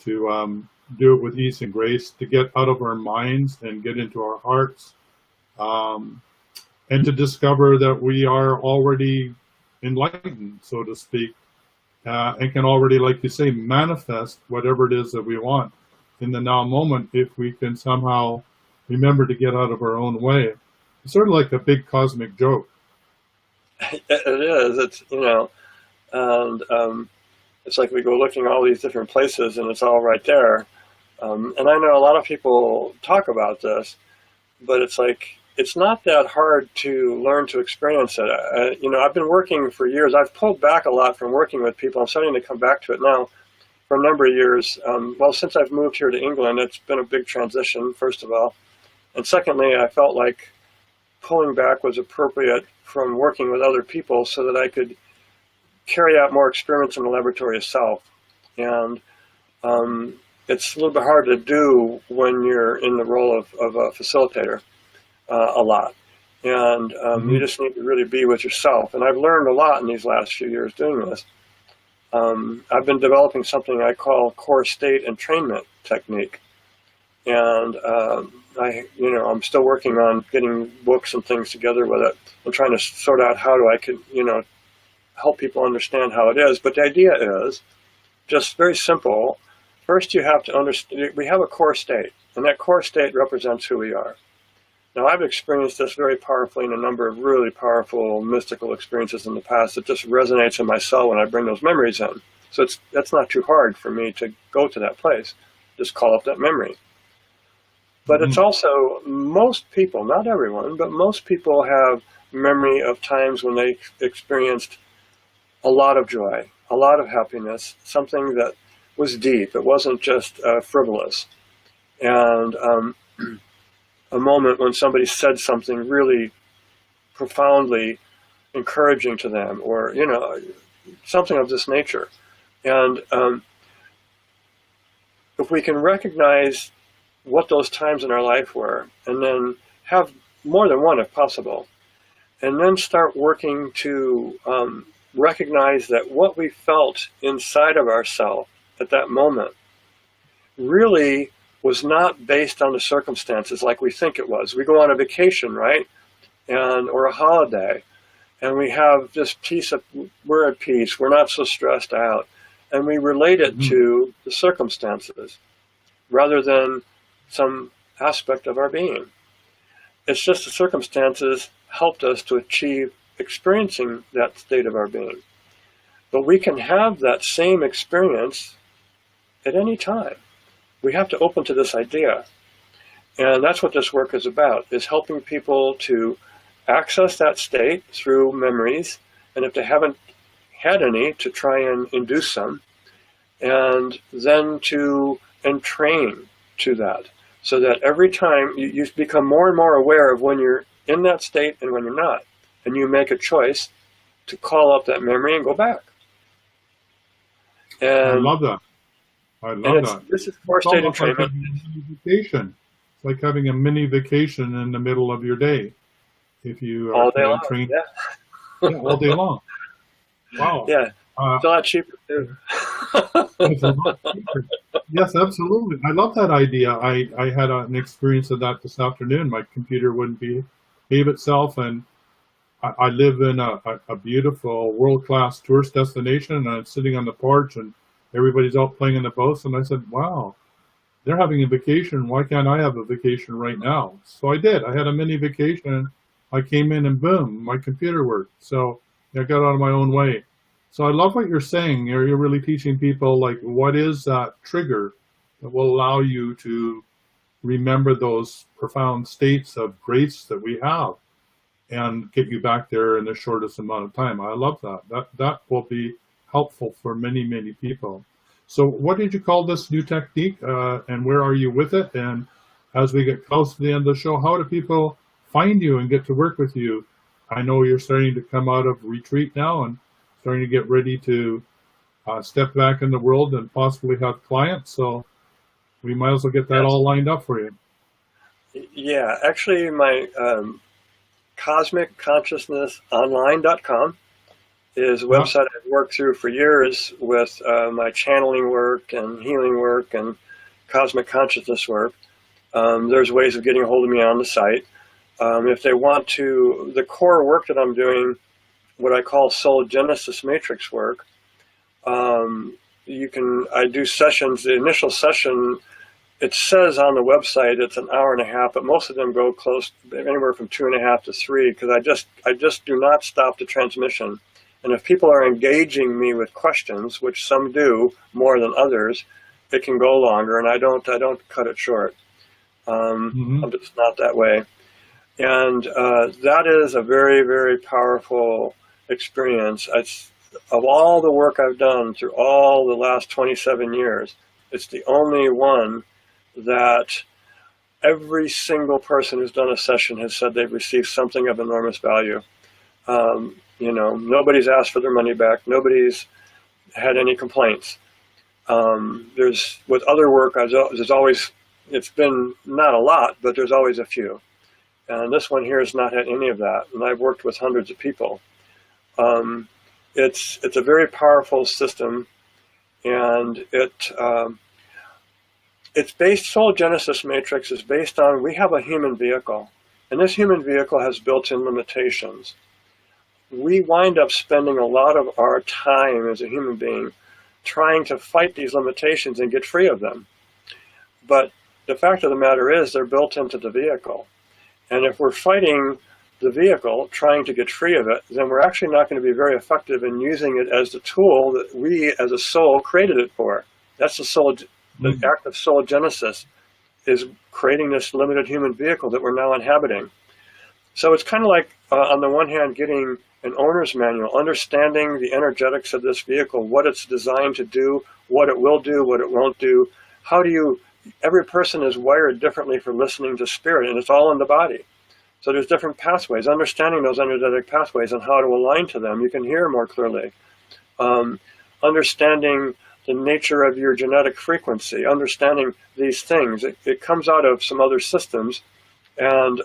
to do it with ease and grace, to get out of our minds and get into our hearts, and to discover that we are already enlightened, so to speak, and can already, like you say, manifest whatever it is that we want in the now moment if we can somehow remember to get out of our own way. It's sort of like a big cosmic joke. It is. It's, and it's like we go looking all these different places and it's all right there. And I know a lot of people talk about this, but it's like, it's not that hard to learn to experience it. I've been working for years. I've pulled back a lot from working with people. I'm starting to come back to it now for a number of years. Well, since I've moved here to England, it's been a big transition, first of all. And secondly, I felt like pulling back was appropriate from working with other people so that I could carry out more experiments in the laboratory itself. And it's a little bit hard to do when you're in the role of a facilitator a lot. And you just need to really be with yourself. And I've learned a lot in these last few years doing this. I've been developing something I call core state entrainment technique. And I'm still working on getting books and things together with it. I'm trying to sort out how I can, help people understand how it is. But the idea is just very simple. First, you have to understand, we have a core state, and that core state represents who we are. Now, I've experienced this very powerfully in a number of really powerful mystical experiences in the past. It just resonates in my soul when I bring those memories in. So that's not too hard for me to go to that place. Just call up that memory. But it's also, most people, not everyone, but most people have memory of times when they experienced a lot of joy, a lot of happiness, something that was deep. It wasn't just frivolous. And a moment when somebody said something really profoundly encouraging to them, or, you know, something of this nature. And if we can recognize what those times in our life were, and then have more than one if possible, and then start working to recognize that what we felt inside of ourselves at that moment really was not based on the circumstances like we think it was. We go on a vacation, right? Or a holiday, and we have this peace of, we're at peace, we're not so stressed out, and we relate it to the circumstances rather than some aspect of our being. It's just the circumstances helped us to achieve experiencing that state of our being. But we can have that same experience at any time. We have to open to this idea. And that's what this work is about, is helping people to access that state through memories, and if they haven't had any, to try and induce some, and then to entrain to that, so that every time you become more and more aware of when you're in that state and when you're not, and you make a choice to call up that memory and go back. And I love that. I love that. This is core state entrainment. Like vacation. It's like having a mini vacation in the middle of your day. If you all day long, train, yeah. Yeah, all day long. Wow. Yeah, it's a lot cheaper too. It's a lot cheaper. Yes, absolutely. I love that idea. I had an experience of that this afternoon. My computer wouldn't behave itself, and I live in a beautiful world-class tourist destination, and I'm sitting on the porch, and everybody's out playing in the boats, and I said, wow, they're having a vacation. Why can't I have a vacation right now? So I did. I had a mini vacation. I came in and boom, my computer worked. So I got out of my own way. So I love what you're saying. You're really teaching people, like, what is that trigger that will allow you to remember those profound states of grace that we have and get you back there in the shortest amount of time. I love that. That will be helpful for many, many people. So what did you call this new technique, and where are you with it? And as we get close to the end of the show, how do people find you and get to work with you? I know you're starting to come out of retreat now and starting to get ready to step back in the world and possibly have clients. So we might as well get that all lined up for you. Yeah, actually my cosmicconsciousnessonline.com is a website I've worked through for years with my channeling work and healing work and cosmic consciousness work. There's ways of getting a hold of me on the site. If they want to, the core work that I'm doing, what I call soul genesis matrix work, I do sessions. The initial session, it says on the website it's an hour and a half, but most of them go close, anywhere from 2.5 to 3, because I just do not stop the transmission. And if people are engaging me with questions, which some do more than others, it can go longer, and I don't cut it short. I'm just not that way. And that is a very, very powerful experience. Of all the work I've done through all the last 27 years, it's the only one that every single person who's done a session has said they've received something of enormous value. You know, nobody's asked for their money back. Nobody's had any complaints. With other work, there's always, it's been not a lot, but there's always a few. And this one here has not had any of that. And I've worked with hundreds of people. It's a very powerful system, and it's based, Soul Genesis Matrix is based on, we have a human vehicle, and this human vehicle has built-in limitations. We wind up spending a lot of our time as a human being trying to fight these limitations and get free of them. But the fact of the matter is they're built into the vehicle. And if we're fighting the vehicle, trying to get free of it, then we're actually not going to be very effective in using it as the tool that we as a soul created it for. That's the act of soul genesis, is creating this limited human vehicle that we're now inhabiting. So it's kind of like, on the one hand, getting an owner's manual, understanding the energetics of this vehicle, what it's designed to do, what it will do, what it won't do. Every person is wired differently for listening to spirit, and it's all in the body. So there's different pathways. Understanding those energetic pathways and how to align to them, you can hear more clearly. Understanding the nature of your genetic frequency, understanding these things. It comes out of some other systems, and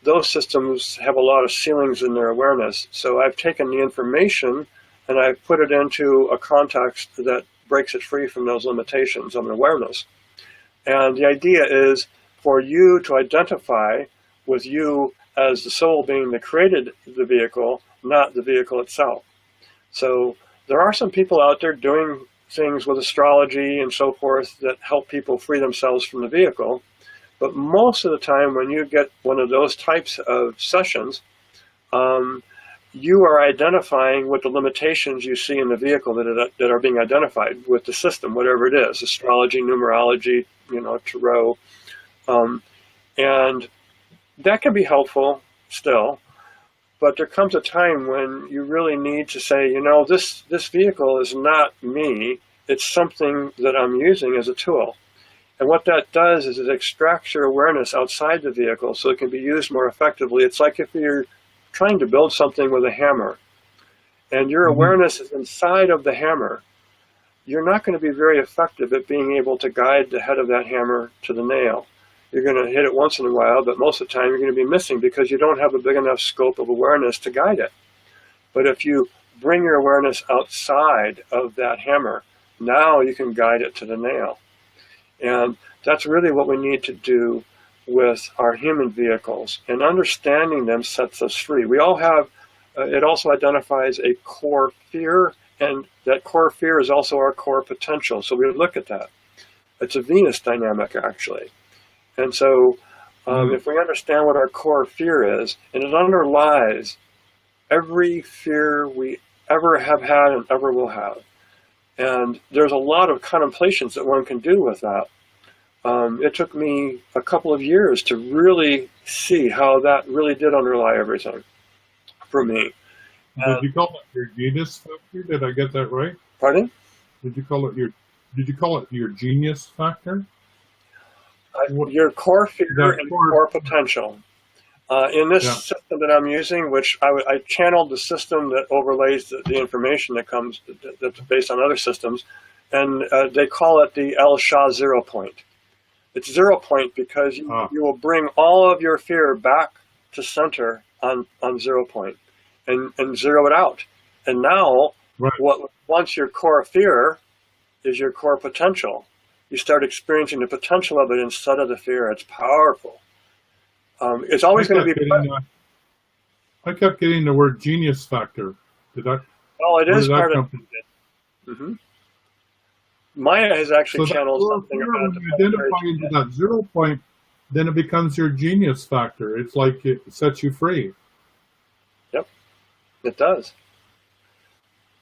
those systems have a lot of ceilings in their awareness. So I've taken the information and I've put it into a context that breaks it free from those limitations of an awareness. And the idea is for you to identify with you as the soul being that created the vehicle, not the vehicle itself. So there are some people out there doing things with astrology and so forth that help people free themselves from the vehicle. But most of the time when you get one of those types of sessions, you are identifying with the limitations you see in the vehicle that are being identified with the system, whatever it is, astrology, numerology, tarot. And that can be helpful still, but there comes a time when you really need to say, this vehicle is not me, it's something that I'm using as a tool. And what that does is it extracts your awareness outside the vehicle so it can be used more effectively. It's like if you're trying to build something with a hammer and your awareness is inside of the hammer, you're not going to be very effective at being able to guide the head of that hammer to the nail. You're going to hit it once in a while, but most of the time you're going to be missing because you don't have a big enough scope of awareness to guide it. But if you bring your awareness outside of that hammer, now you can guide it to the nail. And that's really what we need to do with our human vehicles, and understanding them sets us free. We all have, it also identifies a core fear, and that core fear is also our core potential. So we look at that. It's a Venus dynamic, actually. And so if we understand what our core fear is, and it underlies every fear we ever have had and ever will have. And there's a lot of contemplations that one can do with that. It took me a couple of years to really see how that really did underlie everything for me. Did you call it your genius factor? Did I get that right? Pardon? Did you call it your genius factor? Your core fear and core potential. In this system that I'm using, which I channeled the system that overlays the information that comes that's based on other systems, and they call it the S.H.E.S 0 point. It's 0 point because you will bring all of your fear back to center on 0 point and zero it out. And now, once your core fear is your core potential, you start experiencing the potential of it instead of the fear. It's powerful. It's always going to be. I kept getting the word genius factor. Did I? Well, it is part of it. Maya has actually channeled something about when you identify into that 0 point, then it becomes your genius factor. It's like it sets you free. Yep, it does.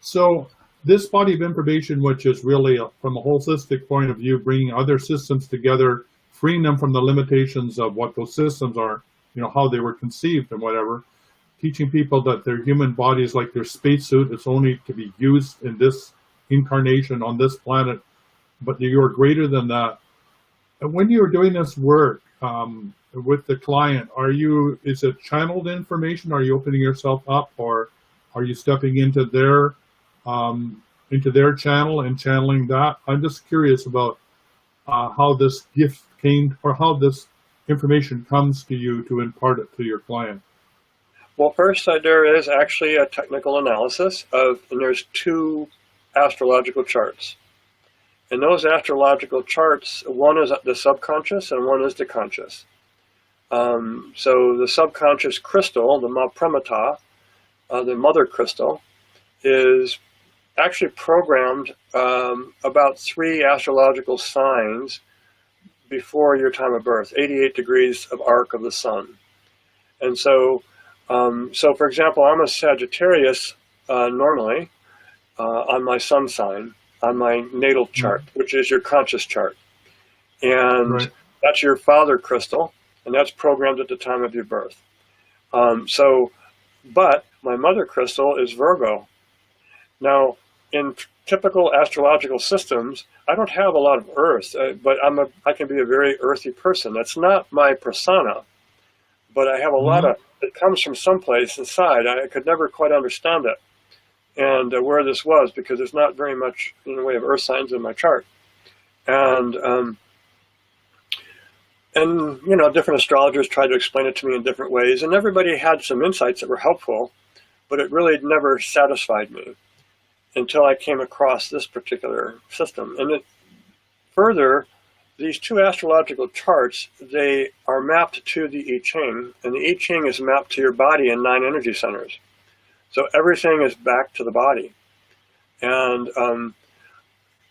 So this body of information, which is really, from a holistic point of view, bringing other systems together, freeing them from the limitations of what those systems are, how they were conceived and whatever, teaching people that their human body is like their spacesuit. It's only to be used in this incarnation on this planet, but you are greater than that. And when you are doing this work with the client, is it channeled information? Are you opening yourself up, or are you stepping into their channel and channeling that? I'm just curious about how this gift came, or how this information comes to you to impart it to your client. Well, first, there is actually a technical analysis and there's 2 astrological charts. And those astrological charts, one is the subconscious and one is the conscious. So the subconscious crystal, the Mapremata, the mother crystal, is actually programmed about 3 astrological signs before your time of birth, 88 degrees of arc of the sun. And so, for example, I'm a Sagittarius normally on my sun sign, on my natal chart, which is your conscious chart. And that's your father crystal, and that's programmed at the time of your birth. But my mother crystal is Virgo. Now, in typical astrological systems, I don't have a lot of earth, but I can be a very earthy person. That's not my persona. but I have a lot of, it comes from someplace inside. I could never quite understand it and where this was, because there's not very much in the way of earth signs in my chart. And you know, different astrologers tried to explain it to me in different ways, and everybody had some insights that were helpful, but it really never satisfied me until I came across this particular system. And further, these two astrological charts, they are mapped to the I Ching, and the I Ching is mapped to your body in 9 energy centers. So everything is back to the body. And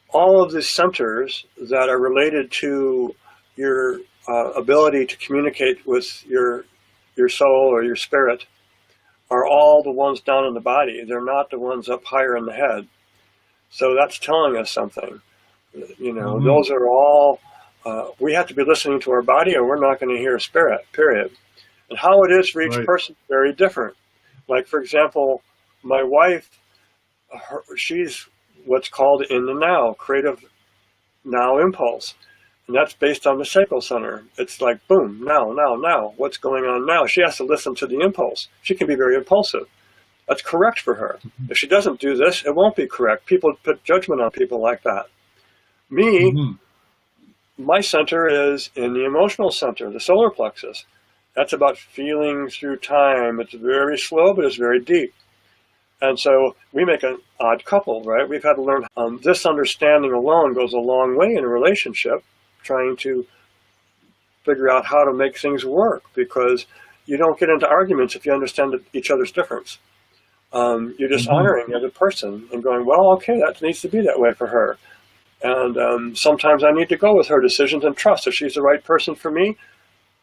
all of the centers that are related to your ability to communicate with your soul or your spirit are all the ones down in the body. They're not the ones up higher in the head. So that's telling us something. You know, those are all, we have to be listening to our body, or we're not going to hear spirit, period. And how it is for each person is very different. Like, for example, my wife, she's what's called in the now, creative now impulse. And that's based on the sacral center. It's like, boom, now, what's going on now? She has to listen to the impulse. She can be very impulsive. That's correct for her. If she doesn't do this, it won't be correct. People put judgment on people like that. Me, my center is in the emotional center, the solar plexus. That's about feeling through time. It's very slow, but it's very deep. And so we make an odd couple, right? We've had to learn this understanding alone goes a long way in a relationship, trying to figure out how to make things work, because you don't get into arguments if you understand each other's difference. You're just honoring the other person and going, well, okay, that needs to be that way for her. And sometimes I need to go with her decisions and trust if she's the right person for me,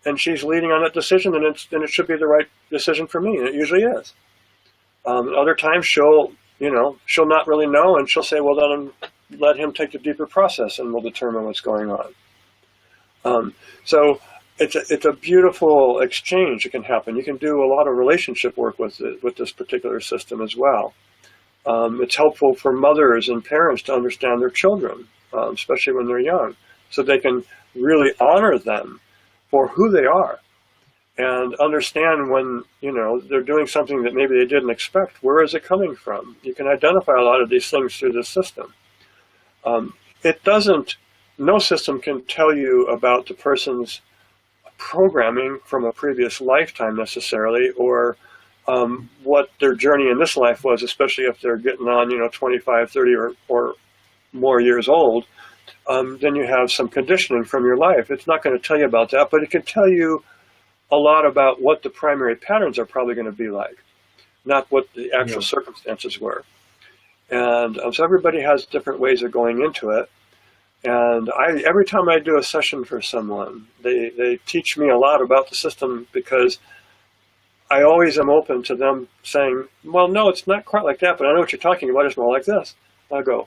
and she's leading on that decision, then it should be the right decision for me, and it usually is. Other times she'll not really know, and she'll say, well, then let him take the deeper process and we'll determine what's going on. So it's a beautiful exchange that can happen. You can do a lot of relationship work with this particular system as well. It's helpful for mothers and parents to understand their children, especially when they're young, so they can really honor them for who they are and understand when, you know, they're doing something that maybe they didn't expect. Where is it coming from? You can identify a lot of these things through this system. No system can tell you about the person's programming from a previous lifetime necessarily, or what their journey in this life was, especially if they're getting on, 25, 30 or more years old. Then you have some conditioning from your life. It's not going to tell you about that, but it can tell you a lot about what the primary patterns are probably going to be like, not what the actual circumstances were. And so everybody has different ways of going into it. And every time I do a session for someone, they teach me a lot about the system, because I always am open to them saying, well, no, it's not quite like that, but I know what you're talking about. It's more like this. I go,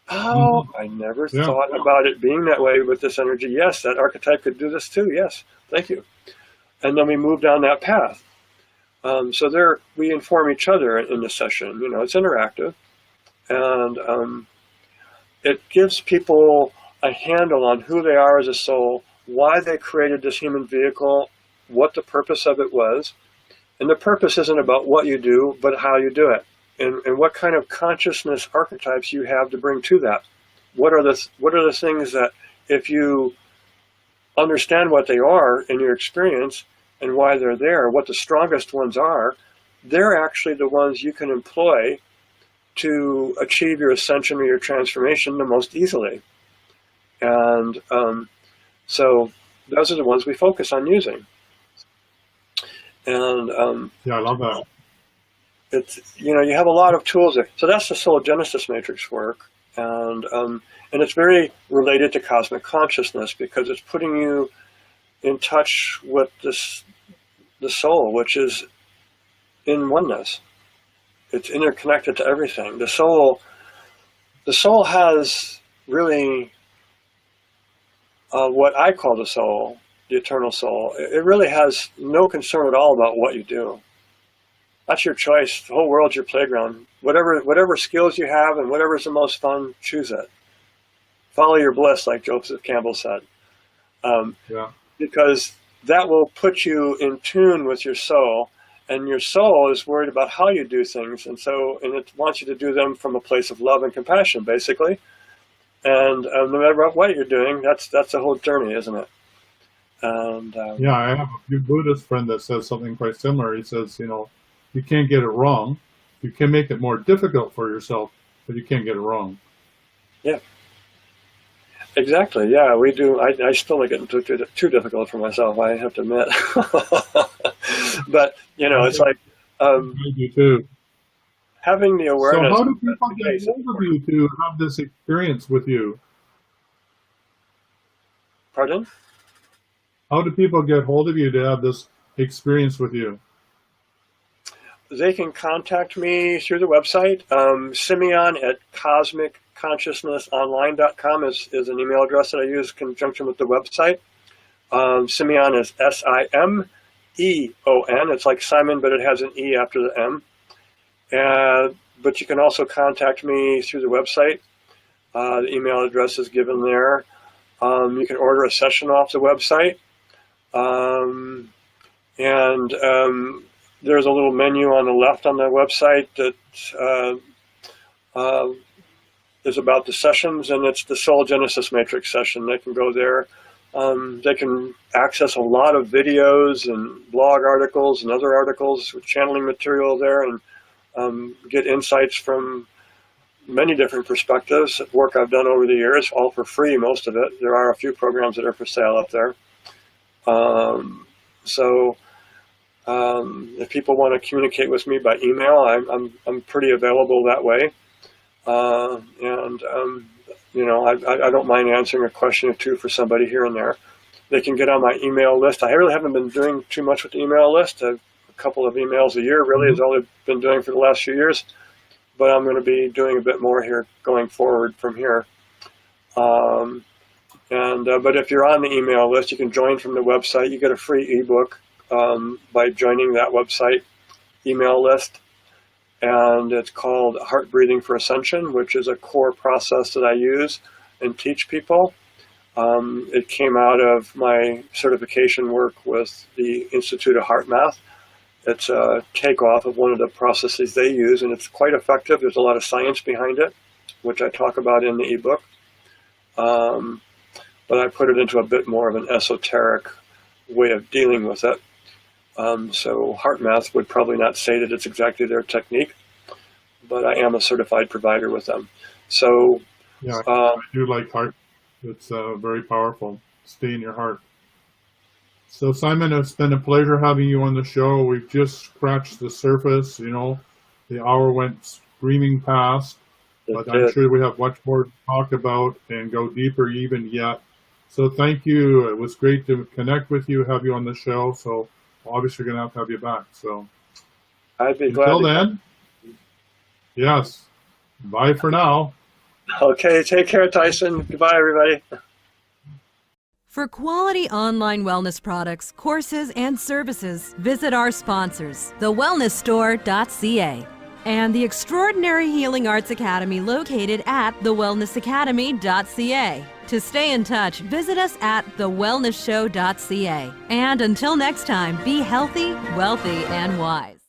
oh, I never thought about it being that way with this energy. Yes, that archetype could do this too. Yes, thank you. And then we move down that path. So we inform each other in the session. It's interactive. And it gives people a handle on who they are as a soul, why they created this human vehicle, what the purpose of it was. And the purpose isn't about what you do, but how you do it. And what kind of consciousness archetypes you have to bring to that. What are the things that, if you understand what they are in your experience and why they're there, what the strongest ones are, they're actually the ones you can employ to achieve your ascension or your transformation the most easily. And so those are the ones we focus on using. And I love that. It's, you have a lot of tools there. So that's the soul genesis matrix work. And it's very related to cosmic consciousness, because it's putting you in touch with the soul, which is in oneness. It's interconnected to everything. The soul has really what I call the soul, the eternal soul. It really has no concern at all about what you do. That's your choice. The whole world's your playground. Whatever skills you have and whatever's the most fun, choose it. Follow your bliss, like Joseph Campbell said. Because that will put you in tune with your soul, and your soul is worried about how you do things, and it wants you to do them from a place of love and compassion, basically. And no matter what you're doing, that's the whole journey, isn't it? And yeah, I have a Buddhist friend that says something quite similar. He says, you can't get it wrong. You can make it more difficult for yourself, but you can't get it wrong. Yeah, exactly. Yeah, we do. I still make it too difficult for myself, I have to admit. But, it's like I do too. having the awareness. So how do people get hold of you to have this experience with you? Pardon? How do people get hold of you to have this experience with you? They can contact me through the website. Simeon at cosmicconsciousnessonline.com is an email address that I use in conjunction with the website. Simeon is S-I-M-E-O-N. It's like Simon, but it has an E after the M. But you can also contact me through the website. The email address is given there. You can order a session off the website. There's a little menu on the left on the website that is about the sessions, and it's the Soul Genesis Matrix session. They can go there. They can access a lot of videos and blog articles and other articles with channeling material there, and get insights from many different perspectives of work I've done over the years, all for free, most of it. There are a few programs that are for sale up there. If people want to communicate with me by email, I'm pretty available that way. I don't mind answering a question or two for somebody here and there. They can get on my email list. I really haven't been doing too much with the email list. A couple of emails a year really is all I've been doing for the last few years. But I'm going to be doing a bit more here going forward from here. But if you're on the email list, you can join from the website. You get a free ebook by joining that website email list. And it's called Heart Breathing for Ascension, which is a core process that I use and teach people. It came out of my certification work with the Institute of Heart Math. It's a takeoff of one of the processes they use, and it's quite effective. There's a lot of science behind it, which I talk about in the ebook. But I put it into a bit more of an esoteric way of dealing with it. So Heart Math would probably not say that it's exactly their technique, but I am a certified provider with them. So yeah, I do like heart. It's very powerful. Stay in your heart. So Simon, it's been a pleasure having you on the show. We've just scratched the surface. The hour went screaming past, but I'm sure we have much more to talk about and go deeper even yet. So thank you. It was great to connect with you, have you on the show. So obviously we're going to have you back. So I'd be glad. Until then, yes. Bye for now. Okay, take care, Tyhson. Goodbye, everybody. For quality online wellness products, courses, and services, visit our sponsors, thewellnessstore.ca and the Extraordinary Healing Arts Academy located at thewellnessacademy.ca. To stay in touch, visit us at thewellnessshow.ca. And until next time, be healthy, wealthy, and wise.